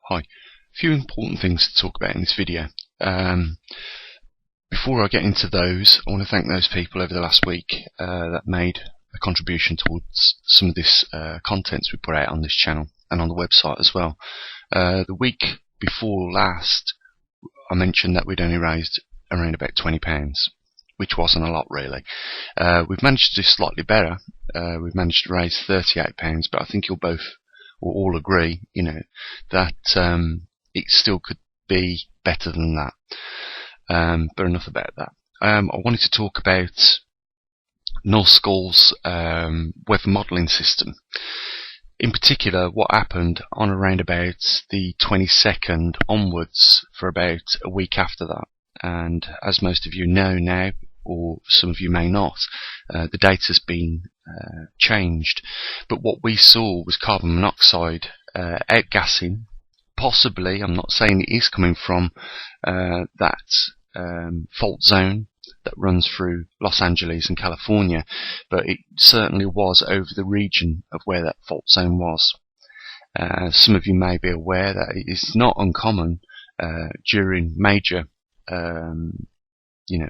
Hi. A few important things to talk about in this video. Before I get into those, I want to thank those people over the last week that made a contribution towards some of this content we put out on this channel and on the website as well. The week before last, I mentioned that we'd only raised around about £20, which wasn't a lot really. We've managed to do slightly better. We've managed to raise £38, but I think you'll both or all agree, that it still could be better than that. But enough about that. I wanted to talk about North Skull's weather modelling system. In particular, what happened on around about the 22nd onwards for about a week after that. And as most of you know now, or some of you may not, the data's been changed. But what we saw was carbon monoxide outgassing. Possibly, I'm not saying it is coming from that fault zone that runs through Los Angeles and California, but it certainly was over the region of where that fault zone was. Some of you may be aware that it is not uncommon during major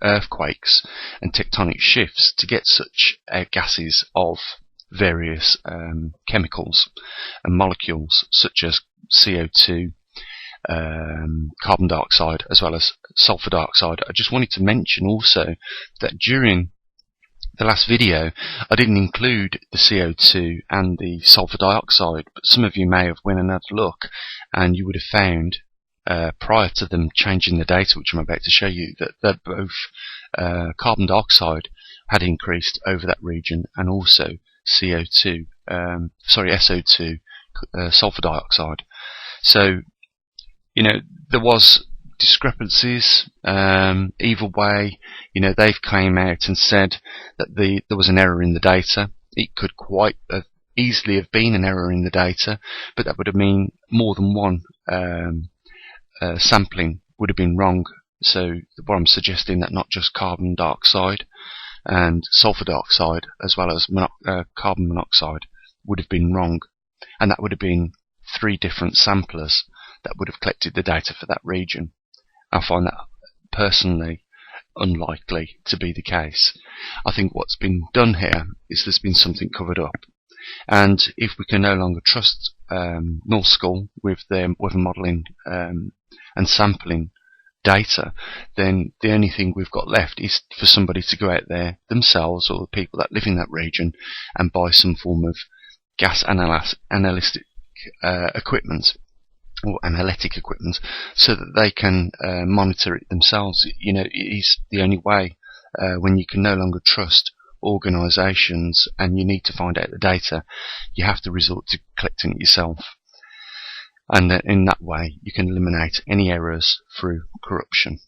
earthquakes and tectonic shifts to get such gases of various chemicals and molecules such as CO2, carbon dioxide, as well as sulfur dioxide. I just wanted to mention also that during the last video I didn't include the CO2 and the sulfur dioxide, but some of you may have went and had a look and you would have found prior to them changing the data, which I'm about to show you, that both carbon dioxide had increased over that region and also SO2, sulfur dioxide. So, there was discrepancies. Either way, they've came out and said that there was an error in the data. It could quite easily have been an error in the data, but that would have mean more than one sampling would have been wrong. So what I'm suggesting, that not just carbon dioxide and sulfur dioxide as well as carbon monoxide would have been wrong, and that would have been 3 different samplers that would have collected the data for that region. I find that personally unlikely to be the case. I think what's been done here is there's been something covered up, and if we can no longer trust North Skull with their weather modelling and sampling data, then the only thing we've got left is for somebody to go out there themselves, or the people that live in that region, and buy some form of gas analytic equipment or analytic equipment so that they can monitor it themselves. It is the only way when you can no longer trust organisations and you need to find out the data, you have to resort to collecting it yourself. And in that way you can eliminate any errors through corruption.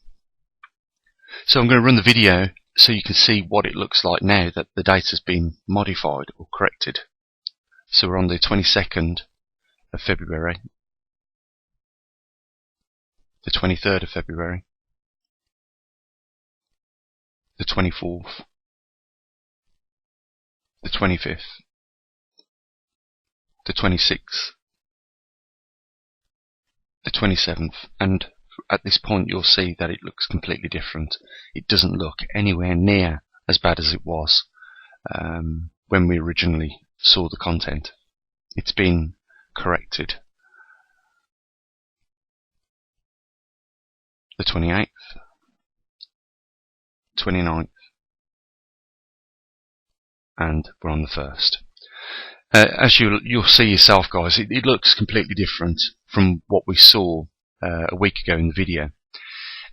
So I'm going to run the video so you can see what it looks like now that the data's been modified or corrected. So we're on the 22nd of February, the 23rd of February, the 24th, the 25th, the 26th, the 27th, and at this point you'll see that it looks completely different. It doesn't look anywhere near as bad as it was when we originally saw the content. It's been corrected. The 28th, 29th, and we're on the 1st. As you'll see yourself, guys, it looks completely different from what we saw a week ago in the video.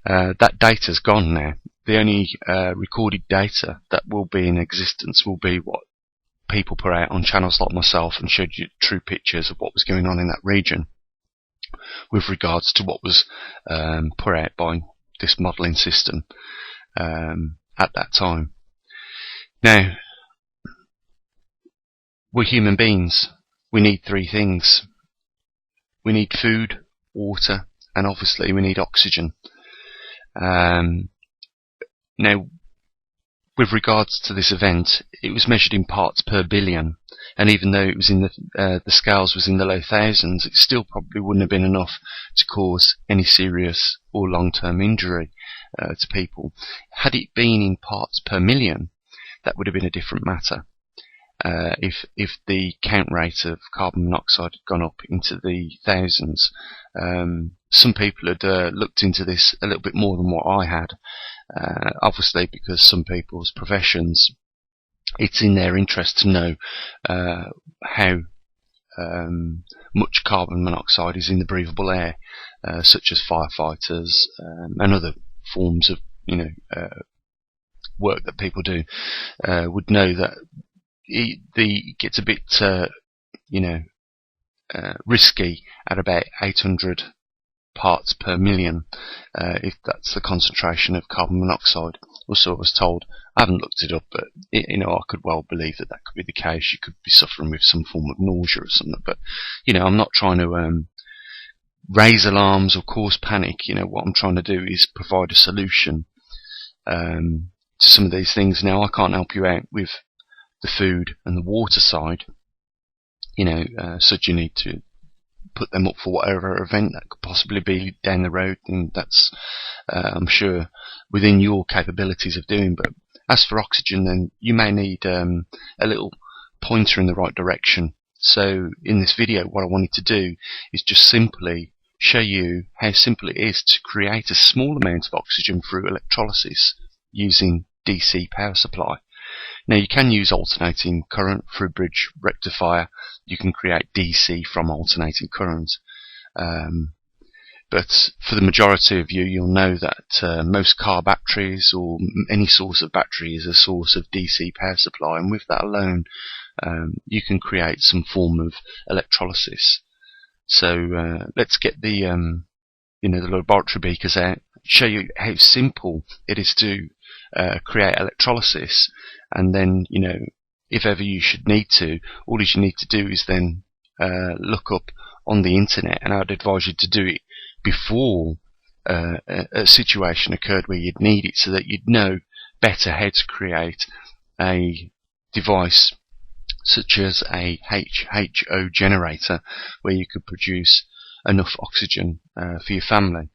That data's gone now. The only recorded data that will be in existence will be what people put out on channels like myself and showed you true pictures of what was going on in that region with regards to what was put out by this modelling system at that time. Now, we're human beings. We need 3 things. We need food, water, and obviously we need oxygen. Now, with regards to this event, it was measured in parts per billion, and even though it was in the scales was in the low thousands, it still probably wouldn't have been enough to cause any serious or long-term injury to people. Had it been in parts per million, that would have been a different matter. If the count rate of carbon monoxide had gone up into the thousands, some people had looked into this a little bit more than what I had. Obviously, because some people's professions, it's in their interest to know how much carbon monoxide is in the breathable air, such as firefighters and other forms of work that people do, would know that it gets a bit risky at about 800 parts per million, if that's the concentration of carbon monoxide. Also, I was told, I haven't looked it up, but I could well believe that could be the case. You could be suffering with some form of nausea or something, but I'm not trying to raise alarms or cause panic. What I'm trying to do is provide a solution to some of these things. Now, I can't help you out with the food and the water side, so you need to put them up for whatever event that could possibly be down the road, and that's I'm sure within your capabilities of doing. But as for oxygen, then you may need a little pointer in the right direction. So in this video, what I wanted to do is just simply show you how simple it is to create a small amount of oxygen through electrolysis using DC power supply. Now, you can use alternating current through bridge rectifier. You can create DC from alternating current. But for the majority of you, you'll know that most car batteries or any source of battery is a source of DC power supply, and with that alone, you can create some form of electrolysis. So let's get the laboratory beakers out, show you how simple it is to create electrolysis. And then, if ever you should need to, all you need to do is then look up on the internet, and I'd advise you to do it before a situation occurred where you'd need it, so that you'd know better how to create a device such as a HHO generator, where you could produce enough oxygen for your family.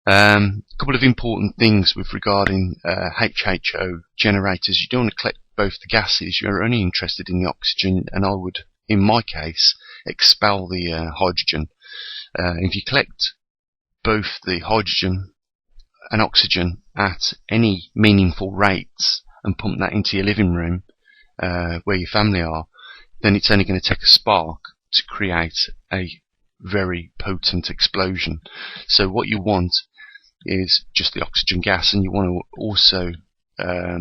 A couple of important things with regarding HHO generators. You don't want to collect both the gases. You're only interested in the oxygen, and I would, in my case, expel the hydrogen. If you collect both the hydrogen and oxygen at any meaningful rates and pump that into your living room where your family are, then it's only going to take a spark to create a very potent explosion. So what you want is just the oxygen gas, and you want to also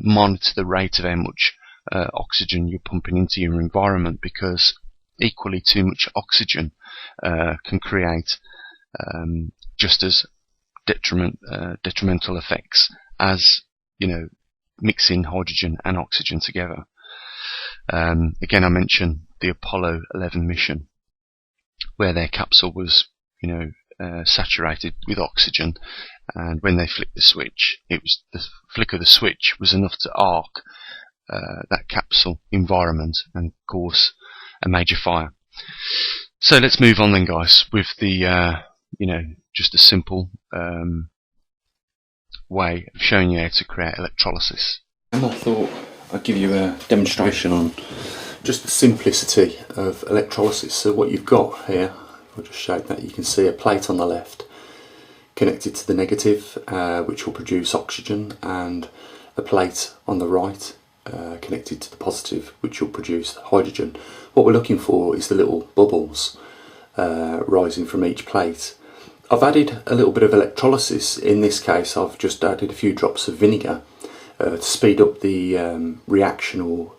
monitor the rate of how much oxygen you're pumping into your environment, because equally too much oxygen can create just as detrimental effects as mixing hydrogen and oxygen together. Again, I mentioned the Apollo 11 mission, where their capsule was saturated with oxygen, and when they flicked the switch, it was the flick of the switch was enough to arc that capsule environment and cause a major fire. So let's move on then, guys, with the just a simple way of showing you how to create electrolysis. And I thought I'd give you a demonstration on just the simplicity of electrolysis. So what you've got here, I'll just show that. You can see a plate on the left connected to the negative, which will produce oxygen, and a plate on the right connected to the positive, which will produce hydrogen. What we're looking for is the little bubbles rising from each plate. I've added a little bit of electrolysis. In this case, I've just added a few drops of vinegar to speed up the reaction, or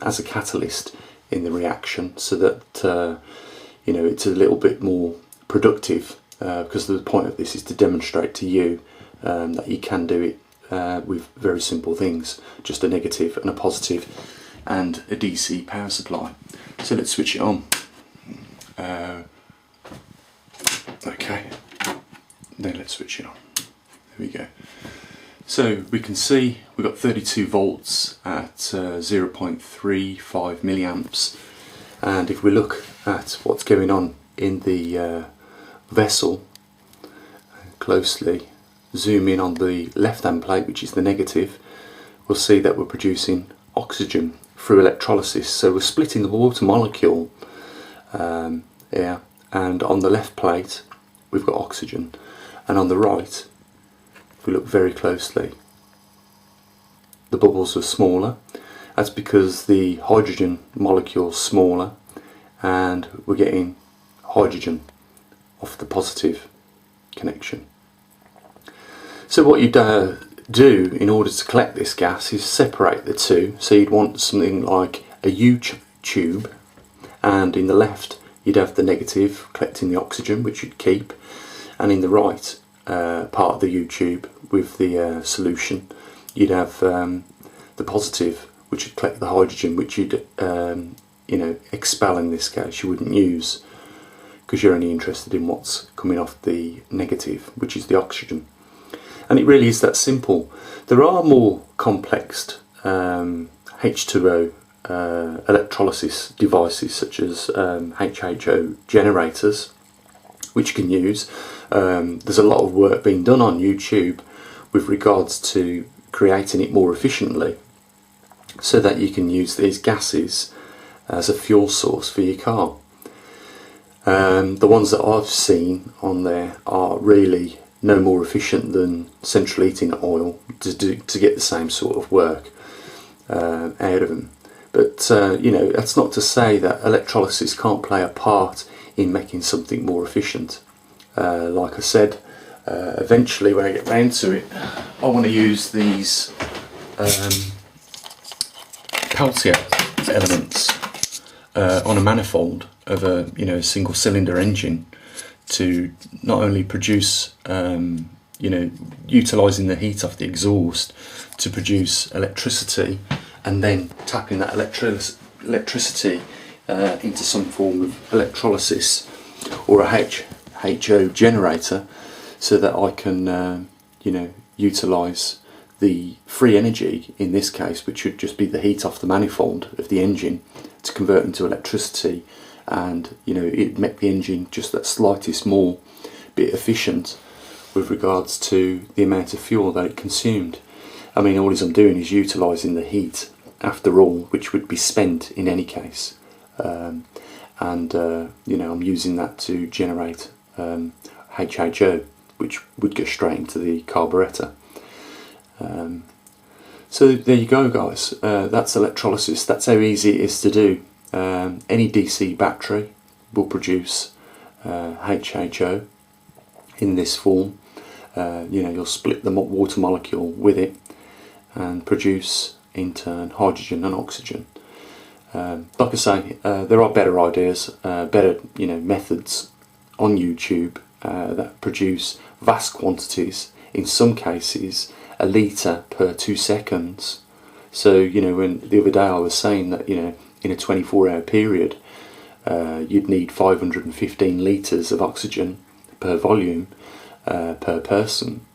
as a catalyst in the reaction, so that it's a little bit more productive, because the point of this is to demonstrate to you that you can do it with very simple things, just a negative and a positive and a DC power supply. So let's switch it on. Okay, then let's switch it on. There we go. So we can see we've got 32 volts at 0.35 milliamps, and if we look at what's going on in the vessel closely, zoom in on the left hand plate, which is the negative, we'll see that we're producing oxygen through electrolysis. So we're splitting the water molecule here, and on the left plate we've got oxygen, and on the right, if we look very closely, the bubbles are smaller. That's because the hydrogen molecule is smaller, and we're getting hydrogen off the positive connection. So what you do in order to collect this gas is separate the two. So you'd want something like a U tube, and in the left you'd have the negative collecting the oxygen, which you'd keep, and in the right part of the U tube with the solution, you'd have the positive, which would collect the hydrogen, which you'd expel in this case. You wouldn't use, because you're only interested in what's coming off the negative, which is the oxygen. And it really is that simple. There are more complex H2O electrolysis devices, such as HHO generators, which you can use. There's a lot of work being done on YouTube with regards to creating it more efficiently, so that you can use these gases as a fuel source for your car. The ones that I've seen on there are really no more efficient than central heating oil to get the same sort of work out of them. But that's not to say that electrolysis can't play a part in making something more efficient. Like I said, eventually when I get round to it, I want to use these Peltier elements on a manifold of a single cylinder engine, to not only produce utilising the heat off the exhaust to produce electricity, and then tapping that electricity into some form of electrolysis or a HO generator, so that I can utilise the free energy in this case, which would just be the heat off the manifold of the engine, to convert into electricity, and it'd make the engine just that slightest more bit efficient with regards to the amount of fuel that it consumed. I mean, all I'm doing is utilising the heat after all, which would be spent in any case, and I'm using that to generate HHO, which would go straight into the carburettor. So there you go, guys. That's electrolysis. That's how easy it is to do. Any DC battery will produce HHO in this form. You'll split the water molecule with it and produce in turn hydrogen and oxygen. Like I say, there are better ideas, better methods on YouTube that produce vast quantities, in some cases a litre per 2 seconds. So when the other day I was saying that in a 24-hour period you'd need 515 litres of oxygen per volume per person.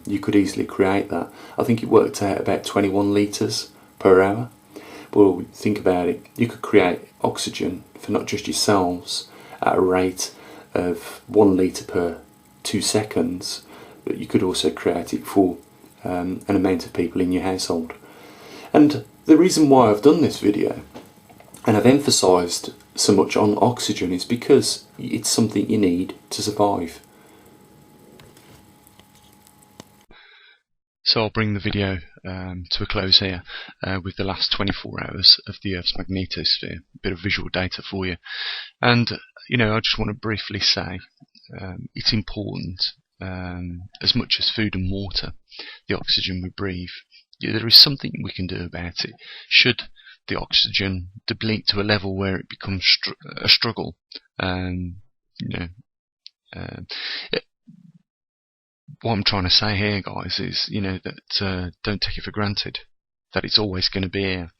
You could easily create that. I think it worked out about 21 litres per hour. Well, think about it, you could create oxygen for not just yourselves at a rate of 1 litre per 2 seconds, but you could also create it for an amount of people in your household. And the reason why I've done this video and I've emphasised so much on oxygen is because it's something you need to survive. So I'll bring the video to a close here with the last 24 hours of the Earth's magnetosphere, a bit of visual data for you. And I just want to briefly say it's important, as much as food and water, the oxygen we breathe. There is something we can do about it. Should the oxygen deplete to a level where it becomes a struggle, what I'm trying to say here, guys, is that don't take it for granted that it's always going to be here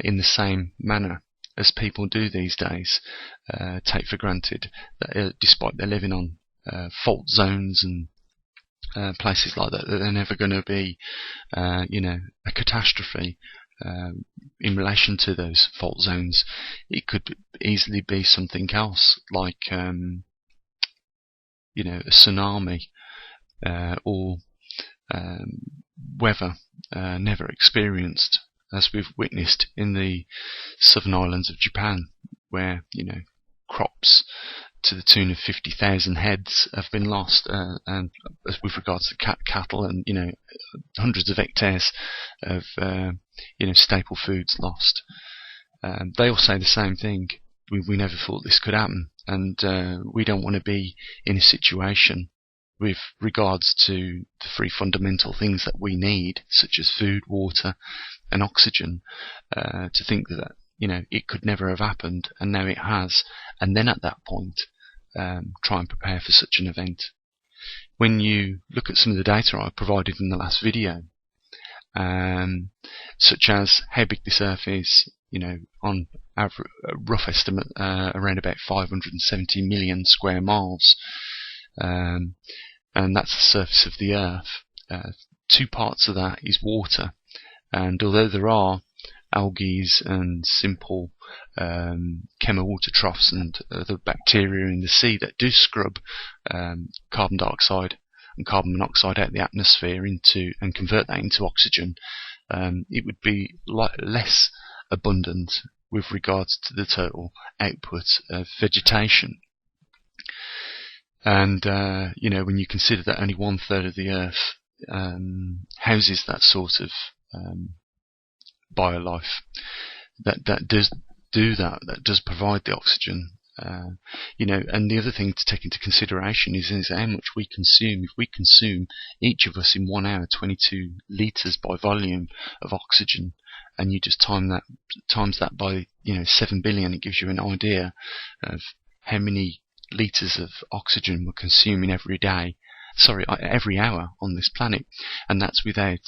in the same manner as people do these days. Take for granted that despite they're living on fault zones and places like that, that they're never going to be, a catastrophe in relation to those fault zones. It could easily be something else, like a tsunami, or weather never experienced, as we've witnessed in the southern islands of Japan, where crops to the tune of 50,000 heads have been lost, and as with regards to cattle, and hundreds of hectares of staple foods lost. They all say the same thing. We never thought this could happen, and we don't want to be in a situation with regards to the three fundamental things that we need, such as food, water, and oxygen, to think that it could never have happened, and now it has, and then at that point try and prepare for such an event. When you look at some of the data I provided in the last video, such as how big this Earth is, on a rough estimate, around about 570 million square miles, and that's the surface of the Earth. 2 parts of that is water, and although there are algae and simple chemowater and other bacteria in the sea that do scrub carbon dioxide and carbon monoxide out of the atmosphere and convert that into oxygen, it would be less abundant with regards to the total output of vegetation. And when you consider that only 1/3 of the Earth houses that sort of biolife, that does do that does provide the oxygen, and the other thing to take into consideration is how much we consume. If we consume, each of us in 1 hour, 22 litres by volume of oxygen, and you just times that by 7 billion, it gives you an idea of how many litres of oxygen we're consuming every hour on this planet, and that's without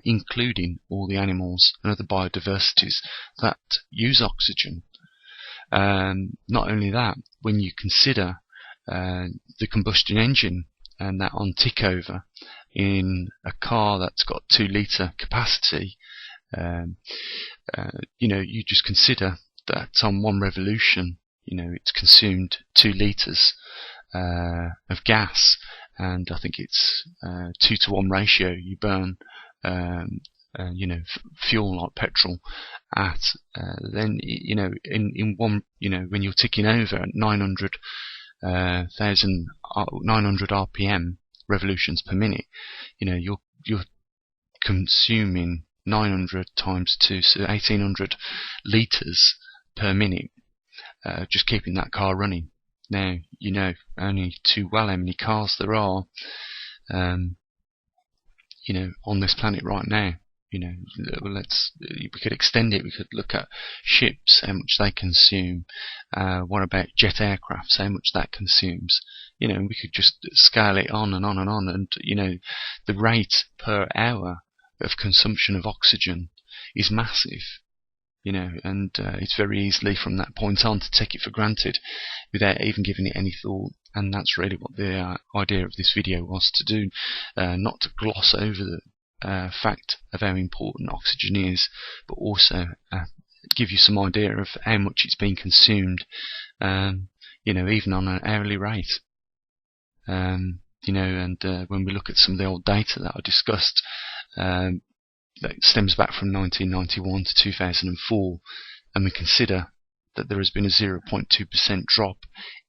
including all the animals and other biodiversities that use oxygen. Not only that, when you consider the combustion engine and that on tick over in a car that's got 2 litre capacity, you just consider that on 1 revolution, it's consumed 2 litres of gas, and I think it's 2-to-1 ratio. You burn fuel like petrol at then in one, when you're ticking over at 900 RPM, revolutions per minute, you're consuming 900 times 2, so 1800 litres per minute, just keeping that car running. Now, only too well how many cars there are, on this planet right now. We could extend it. We could look at ships, how much they consume. What about jet aircraft, how much that consumes? We could just scale it on and on and on. And the rate per hour of consumption of oxygen is massive. And it's very easily from that point on to take it for granted without even giving it any thought. And that's really what the idea of this video was to do, not to gloss over the fact of how important oxygen is, but also give you some idea of how much it's being consumed, even on an hourly rate. And when we look at some of the old data that I discussed, that stems back from 1991 to 2004, and we consider that there has been a 0.2% drop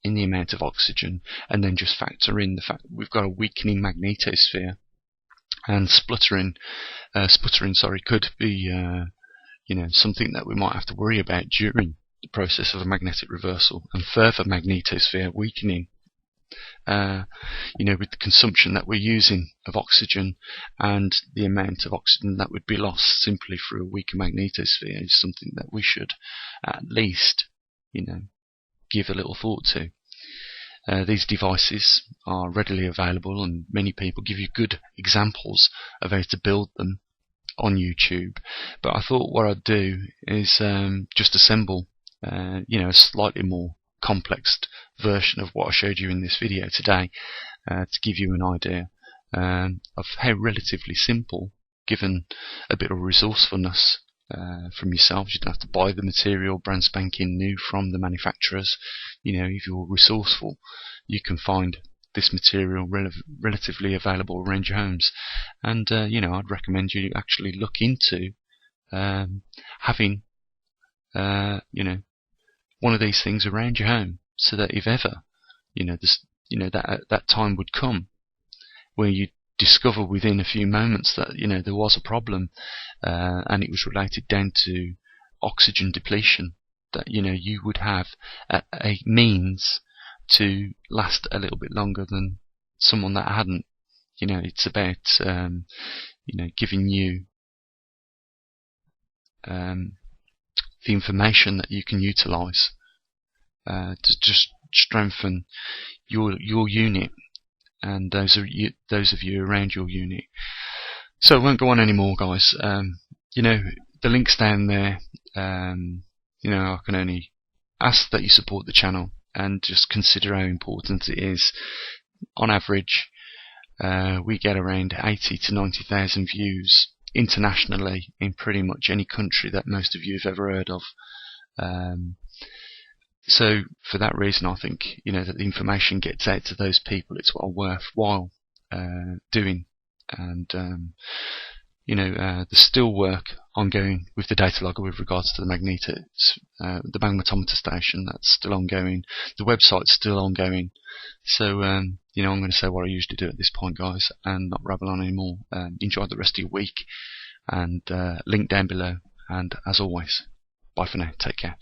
in the amount of oxygen, and then just factor in the fact that we've got a weakening magnetosphere, and sputtering could be something that we might have to worry about during the process of a magnetic reversal and further magnetosphere weakening. With the consumption that we're using of oxygen and the amount of oxygen that would be lost simply through a weaker magnetosphere is something that we should at least, give a little thought to. These devices are readily available, and many people give you good examples of how to build them on YouTube. But I thought what I'd do is just assemble, a slightly more complex version of what I showed you in this video today, to give you an idea of how relatively simple, given a bit of resourcefulness from yourselves. You don't have to buy the material brand spanking new from the manufacturers. If you're resourceful, you can find this material relatively available around your homes. And I'd recommend you actually look into having one of these things around your home, so that if ever that time would come where you discover within a few moments that there was a problem, and it was related down to oxygen depletion, that you would have a means to last a little bit longer than someone that hadn't. It's about giving you the information that you can utilize to just strengthen your unit and those of you around your unit. So I won't go on anymore, guys. The link's down there. I can only ask that you support the channel and just consider how important it is. On average, we get around 80 to 90,000 views internationally in pretty much any country that most of you have ever heard of. So for that reason, I think that the information gets out to those people. It's well worthwhile doing. And there's still work ongoing with the data logger with regards to the the magnetometer station. That's still ongoing. The website's still ongoing. So I'm going to say what I usually do at this point, guys, and not rabble on anymore. Enjoy the rest of your week, and link down below. And as always, bye for now. Take care.